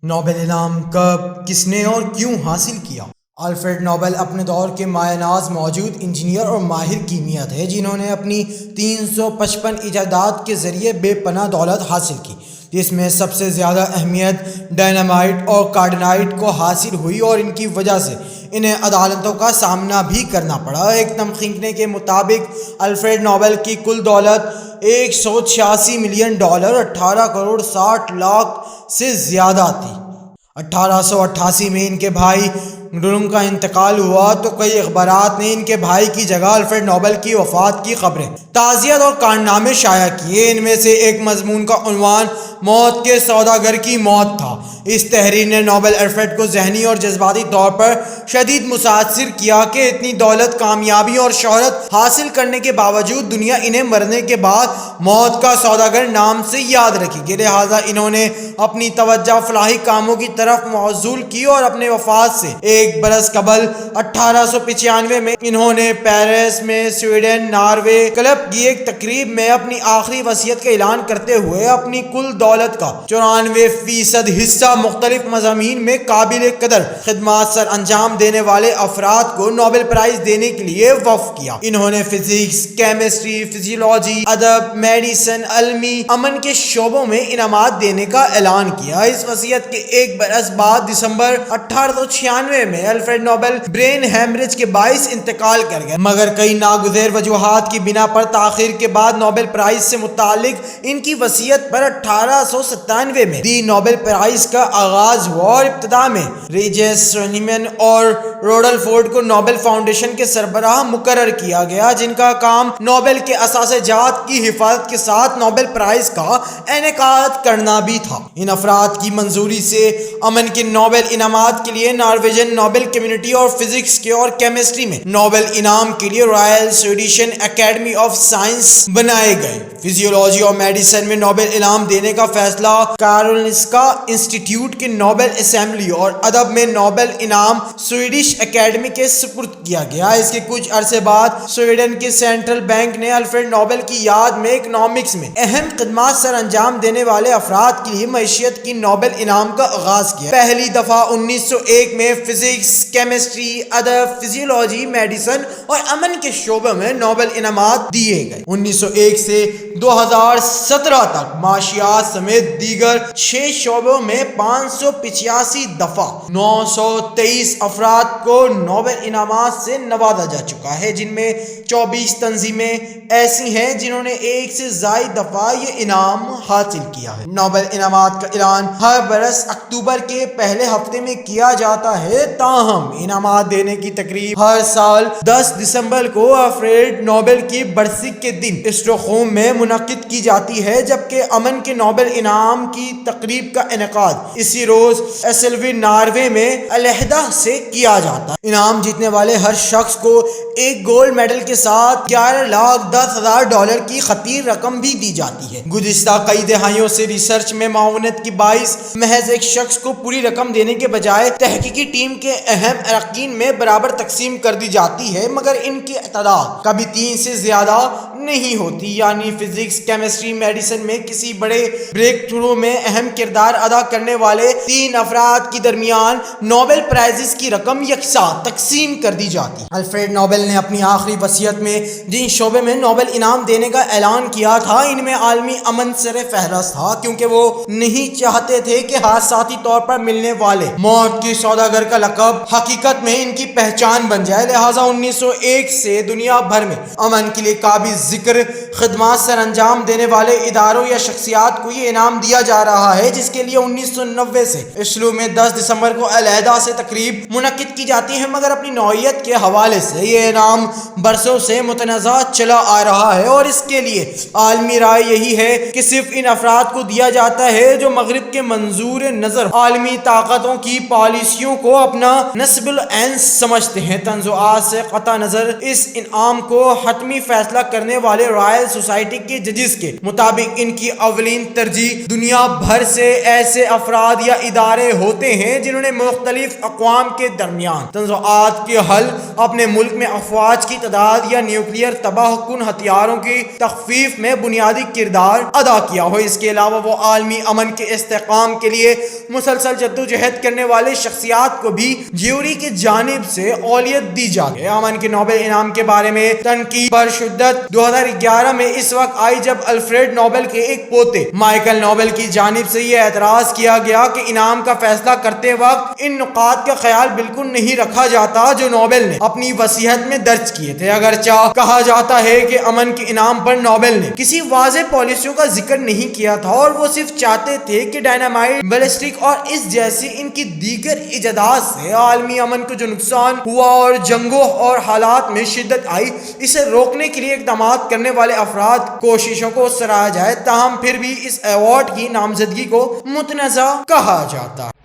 Nobel انعام کب، کس نے اور کیوں حاصل کیا؟ الفریڈ نوبل اپنے دور کے مایہ ناز موجود انجینئر اور ماہر کیمیا تھے جنہوں نے اپنی 355 ایجادات کے ذریعے بے پناہ دولت حاصل کی، جس میں سب سے زیادہ اہمیت ڈائنامائٹ اور کارڈینائٹ کو حاصل ہوئی، اور ان کی وجہ سے انہیں عدالتوں کا سامنا بھی کرنا پڑا۔ ایک تحقیق کے مطابق الفریڈ نوبل کی کل دولت $186 ملین، 18 کروڑ 60 لاکھ سے زیادہ تھی۔ 1888 میں ان کے بھائی ڈرم کا انتقال ہوا تو کئی اخبارات نے ان کے بھائی کی جگہ الفریڈ نوبل کی وفات کی خبریں، تعزیت اور کارنامے شائع کیے۔ ان میں سے ایک مضمون کا عنوان موت کے سوداگر کی موت تھا۔ اس تحریر نے نوبل الفریڈ کو ذہنی اور جذباتی طور پر شدید متاثر کیا کہ اتنی دولت، کامیابی اور شہرت حاصل کرنے کے باوجود دنیا انہیں مرنے کے بعد موت کا سوداگر نام سے یاد رکھے گی۔ لہٰذا انہوں نے اپنی توجہ فلاحی کاموں کی طرف موصول کی اور اپنے وفات سے ایک برس قبل 1895 میں انہوں نے پیرس میں سویڈن ناروے کلب کی ایک تقریب میں اپنی آخری وصیت کا اعلان کرتے ہوئے اپنی کل دولت کا 94% حصہ مختلف مضامین میں قابل قدر خدمات سر انجام دینے والے افراد کو نوبل پرائز دینے کے لیے وقف کیا۔ انہوں نے فزکس، کیمسٹری، فزیولوجی، ادب، میڈیسن، علمی امن کے شعبوں میں انعامات دینے کا اعلان کیا۔ اس وصیت کے ایک برس بعد دسمبر 1896 میں الفریڈ نوبل برین ہیمریج کے باعث انتقال کر گئے، مگر کئی ناگزیر وجوہات کی بنا پر تاخیر کے بعد نوبل پرائز سے متعلق ان کی وصیت پر 1897 میں دی نوبل پرائز کا آغاز ہوا، اور ابتدا میں ریجس شونیمن اور رودلفورڈ کو نوبل فاؤنڈیشن کے سربراہ مقرر کیا گیا، جن کا کام نوبل کے اثاثہ جات کی حفاظت کے ساتھ نوبل پرائز کا انعقاد کرنا بھی تھا۔ ان افراد کی منظوری سے امن کے نوبل انعامات کے لیے نارویجن نوبل کمیونٹی اور فزکس کے اور کیمسٹری میں نوبل انعام کے لیے Royal Swedish academy of science بنائے گئے۔ فزیولوجی اور میڈیسن میں نوبل انعام دینے کا فیصلہ کارولنسکا انسٹی ٹیوٹ کے نوبل اسمبلی اور ادب میں نوبل انعام سویڈش اکیڈمی کے سپرد کیا گیا۔ اس کے کچھ عرصے بعد سویڈن کے سینٹرل بینک نے الفریڈ نوبل کی یاد میں اکنامکس میں اہم خدمات سر انجام دینے والے افراد کے لیے معیشت کی نوبل انعام کا آغاز کیا۔ پہلی دفعہ 1901 میں فزکس، کیمسٹری، ادب، فزیولوجی، میڈیسن اور امن کے شعبے میں نوبل انعامات دیے گئے۔ 1901 سے 2017 تک معاشیات سمیت دیگر 6 شعبوں میں 585 دفعہ 923 افراد کو نوبل انعامات سے نوازا جا چکا ہے، جن میں 24 تنظیمیں ایسی ہیں جنہوں نے ایک سے زائد دفعہ یہ انعام حاصل کیا ہے۔ نوبل انعامات کا اعلان ہر برس اکتوبر کے پہلے ہفتے میں کیا جاتا ہے، تاہم انعامات دینے کی تقریب ہر سال 10 دسمبر کو الفریڈ نوبل کی برسی کے دن اسٹاکہولم میں منعقد کی جاتی ہے، جبکہ امن کے نوبل انعام کی تقریب کا انعقاد اسی روز اسلوی ناروے میں علیحدہ سے کیا جاتا ہے۔ انعام جیتنے والے ہر شخص کو ایک گولڈ میڈل کے ساتھ $11,10,000 کی خطیر رقم بھی دی جاتی ہے۔ گزشتہ کئی دہائیوں سے ریسرچ میں معاونت کی باعث محض ایک شخص کو پوری رقم دینے کے بجائے تحقیقی ٹیم کے اہم اراکین میں برابر تقسیم کر دی جاتی ہے، مگر ان کی تعداد کبھی 3 سے زیادہ نہیں ہوتی، یعنی فزکس، کیمسٹری، میڈیسن میں کسی بڑے بریک تھرو میں اہم کردار ادا کرنے والے 3 افراد کے درمیان نوبل پرائز کی رقم یکساں تقسیم کر دی جاتی ہے۔ الفریڈ نوبل نے اپنی آخری وصیت میں جن شعبے میں نوبل انعام دینے کا اعلان کیا تھا، ان میں عالمی امن سر فہرست تھا، کیونکہ وہ نہیں چاہتے تھے کہ حادثاتی طور پر ملنے والے موت کے سوداگر کا لقب حقیقت میں ان کی پہچان بن جائے۔ لہٰذا 1901 سے دنیا بھر میں امن کے لیے قابل ذکر خدمات سر انجام دینے والے اداروں یا شخصیات کو یہ انعام دیا جا رہا ہے، جس کے لیے 1990 سے اسلو میں 10 دسمبر کو علیحدہ سے تقریب منعقد کی جاتی ہے، مگر اپنی نوعیت کے حوالے سے یہ انعام برسوں سے متنازع چلا آ رہا ہے، اور اس کے لیے عالمی رائے یہی ہے کہ صرف ان افراد کو دیا جاتا ہے جو مغرب کے منظور نظر عالمی طاقتوں کی پالیسیوں کو اپنا نصب العین سمجھتے ہیں۔ تنازعات سے قطع نظر اس انعام کو حتمی فیصلہ کرنے والے رائل سوسائٹی کے ججز کے مطابق ان کی اولین ترجیح دنیا بھر سے ایسے افراد یا ادارے ہوتے ہیں جنہوں نے مختلف اقوام کے درمیان تنازعات کے حل، اپنے ملک میں افواج کی تعداد یا نیوکلیئر تباہ کن ہتھیاروں کی تخفیف میں بنیادی کردار ادا کیا ہو۔ اس کے علاوہ وہ عالمی امن کے استحکام کے لیے مسلسل جدوجہد کرنے والے شخصیات کو بھی جیوری کی جانب سے اولویت دی جاتی ہے۔ امن کے نوبل انعام کے بارے میں تنقید پر شدت 2011 میں اس وقت آئی جب الفریڈ نوبل کے ایک پوتے مائیکل نوبل کی جانب سے یہ اعتراض کیا گیا کہ انعام کا فیصلہ کرتے وقت ان نکات کا خیال بالکل نہیں رکھا جاتا جو نوبل نے اپنی وصیت میں درج کیے تھے۔ اگرچہ کہا جاتا ہے کہ امن کے انعام پر نوبل نے کسی واضح پالیسیوں کا ذکر نہیں کیا تھا اور وہ صرف چاہتے تھے کہ ڈائنامائٹ، بیلسٹک اور اس جیسی ان کی دیگر ایجادات سے عالمی امن کو جو نقصان ہوا اور جنگوں اور حالات میں شدت آئی اسے روکنے کے لیے اقدامات کرنے والے افراد کوششوں کو سراہا جائے۔ تاہم پھر بھی اس ایوارڈ کی نامزدگی کو متنازع کہا جاتا ہے۔